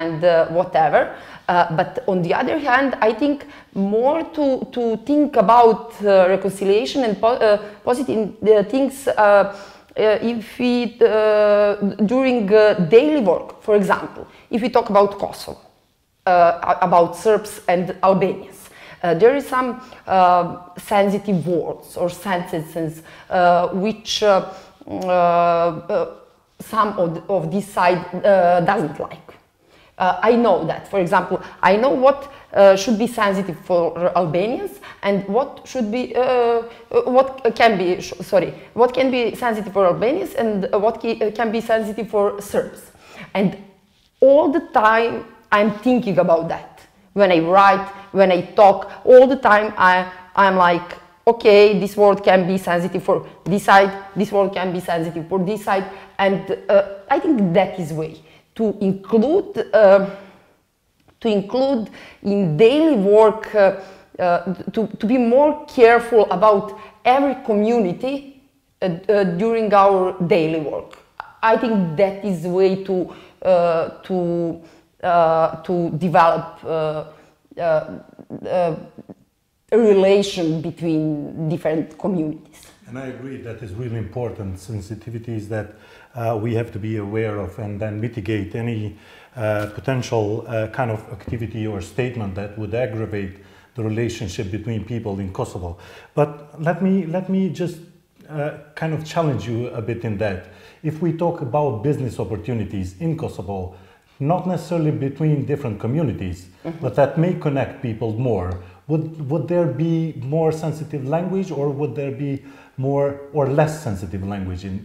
and whatever. But on the other hand, I think more to think about reconciliation and positive things if we during daily work, for example, if we talk about Kosovo, about Serbs and Albanians. There is some sensitive words or sentences which some of this side doesn't like. I know that, for example, I know what should be sensitive for Albanians and what should be what can be sensitive for Albanians and what can be sensitive for Serbs. And all the time I'm thinking about that. When I write, when I talk, all the time I'm like, okay, this word can be sensitive for this side, this word can be sensitive for this side, and I think that is way to include in daily work, to be more careful about every community during our daily work. I think that is the way to develop a relation between different communities. And I agree that is really important. Sensitivities that we have to be aware of and then mitigate any potential kind of activity or statement that would aggravate the relationship between people in Kosovo. But let me just kind of challenge you a bit in that. If we talk about business opportunities in Kosovo, not necessarily between different communities, but that may connect people more, would there be more sensitive language, or would there be more or less sensitive language in